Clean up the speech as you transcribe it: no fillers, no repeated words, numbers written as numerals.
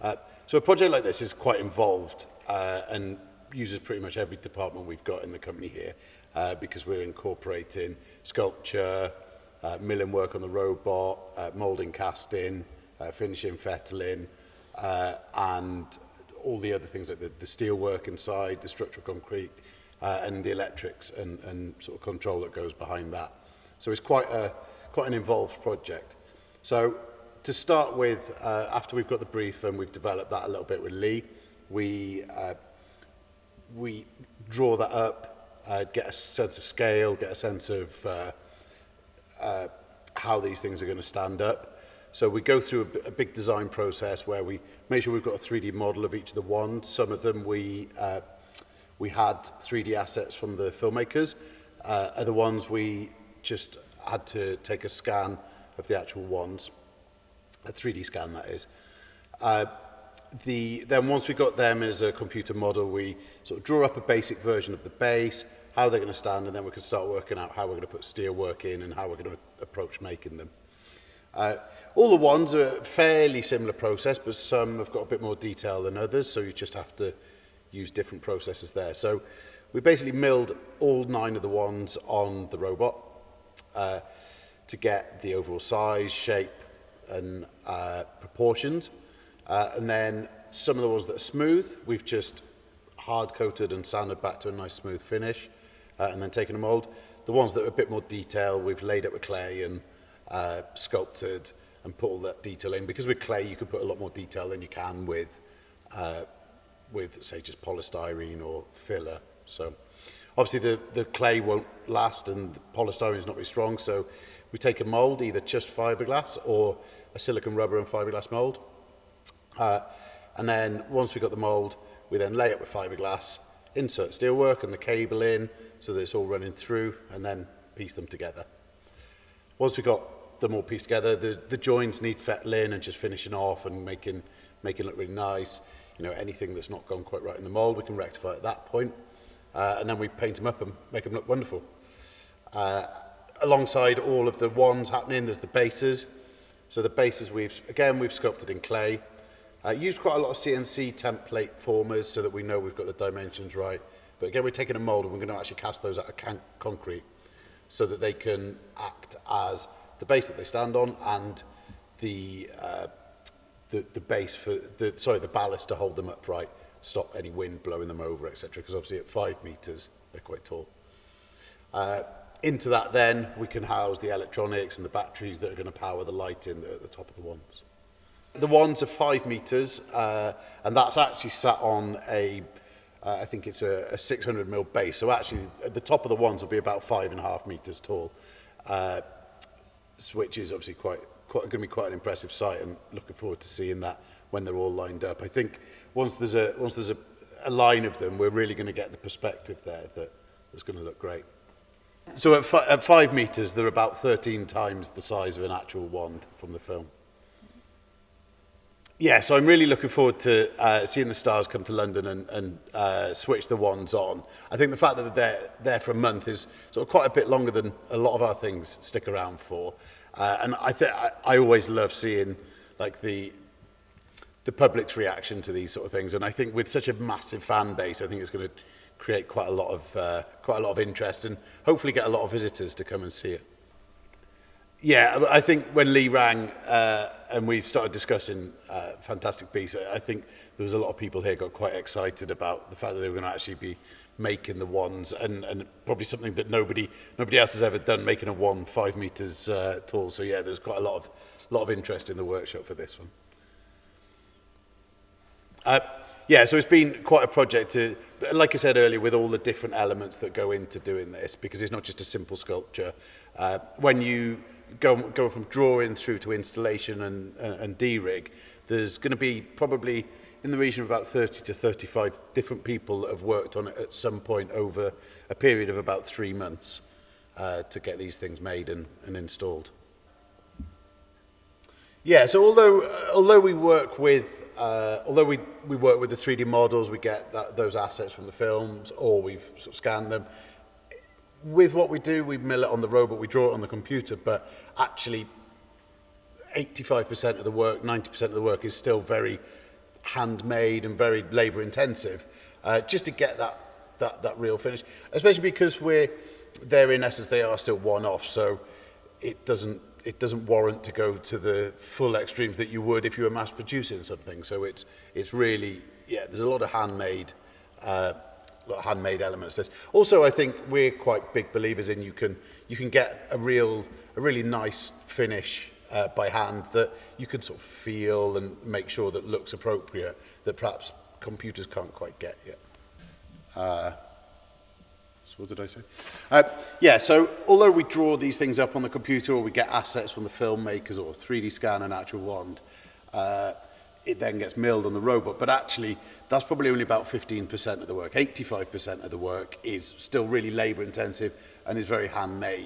So a project like this is quite involved and uses pretty much every department we've got in the company here because we're incorporating sculpture, milling work on the robot, moulding, casting, finishing, fettling, and all the other things like the steel work inside, the structural concrete, and the electrics and sort of control that goes behind that. So it's quite an involved project. So to start with, after we've got the brief and we've developed that a little bit with Lee, we draw that up, get a sense of scale, get a sense of how these things are going to stand up. So we go through a big design process where we make sure we've got a 3D model of each of the wands. Some of them we had 3D assets from the filmmakers. Other ones we just had to take a scan of the actual wands, a 3D scan that is. Then once we got them as a computer model, we sort of draw up a basic version of the base, how they're going to stand, and then we can start working out how we're going to put steel work in and how we're going to approach making them. All the wands are a fairly similar process, but some have got a bit more detail than others, so you just have to use different processes there. So we basically milled all 9 of the wands on the robot to get the overall size, shape, and proportions. And then some of the ones that are smooth, we've just hard-coated and sanded back to a nice smooth finish, and then taken a mould. The ones that are a bit more detailed, we've laid it with clay and sculpted and put all that detail in. Because with clay, you can put a lot more detail than you can with say, just polystyrene or filler. So obviously the clay won't last and the polystyrene is not very strong, so we take a mould, either just fiberglass or a silicone rubber and fiberglass mould. And then once we've got the mould, we then lay it with fiberglass, insert steelwork and the cable in so that it's all running through, and then piece them together. Once we've got them all pieced together, the joints need fettling and just finishing off and making it look really nice. You know, anything that's not gone quite right in the mould, we can rectify at that point. And then we paint them up and make them look wonderful. Alongside all of the wands happening, there's the bases. So the bases we've sculpted in clay. Used quite a lot of CNC template formers so that we know we've got the dimensions right. But again, we're taking a mould and we're going to actually cast those out of concrete so that they can act as the base that they stand on and the base for the ballast to hold them upright, stop any wind blowing them over, etc. Because obviously at 5 meters they're quite tall. Into that then we can house the electronics and the batteries that are going to power the lighting at the top of the wands. The wands are 5 meters, and that's actually sat on I think it's a 600mm base. So actually, at the top of the wands will be about 5.5 meters tall, which is obviously going to be quite an impressive sight. And looking forward to seeing that when they're all lined up. I think once there's a line of them, we're really going to get the perspective there that's going to look great. So at 5 meters, they're about 13 times the size of an actual wand from the film. Yeah, so I'm really looking forward to seeing the stars come to London and switch the wands on. I think the fact that they're there for a month is sort of quite a bit longer than a lot of our things stick around for. And I always love seeing like the public's reaction to these sort of things. And I think with such a massive fan base, I think it's going to create quite a lot of interest and hopefully get a lot of visitors to come and see it. Yeah, I think when Lee rang and we started discussing Fantastic Beasts, I think there was a lot of people here got quite excited about the fact that they were going to actually be making the wands and probably something that nobody else has ever done, making a wand 5 meters tall. So yeah, there's quite a lot of interest in the workshop for this one. Yeah, so it's been quite a project like I said earlier, with all the different elements that go into doing this, because it's not just a simple sculpture. When you go from drawing through to installation and de-rig, there's going to be probably in the region of about 30 to 35 different people that have worked on it at some point over a period of about 3 months to get these things made and installed. Yeah, so although we work with we work with the 3D models, we get those assets from the films, or we've sort of scanned them. With what we do, we mill it on the robot, we draw it on the computer, but actually 85% of the work, 90% of the work is still very handmade and very labor intensive, just to get that real finish, especially because they're in essence, they are still one-off, so it doesn't warrant to go to the full extremes that you would if you were mass producing something. So it's really, yeah, there's a lot of handmade elements to this. Also, I think we're quite big believers in you can get a really nice finish by hand that you can sort of feel and make sure that looks appropriate, that perhaps computers can't quite get yet. So what did I say? Yeah, so although we draw these things up on the computer, or we get assets from the filmmakers, or 3D scan an actual wand, it then gets milled on the robot. But actually, that's probably only about 15% of the work. 85% of the work is still really labor intensive and is very handmade.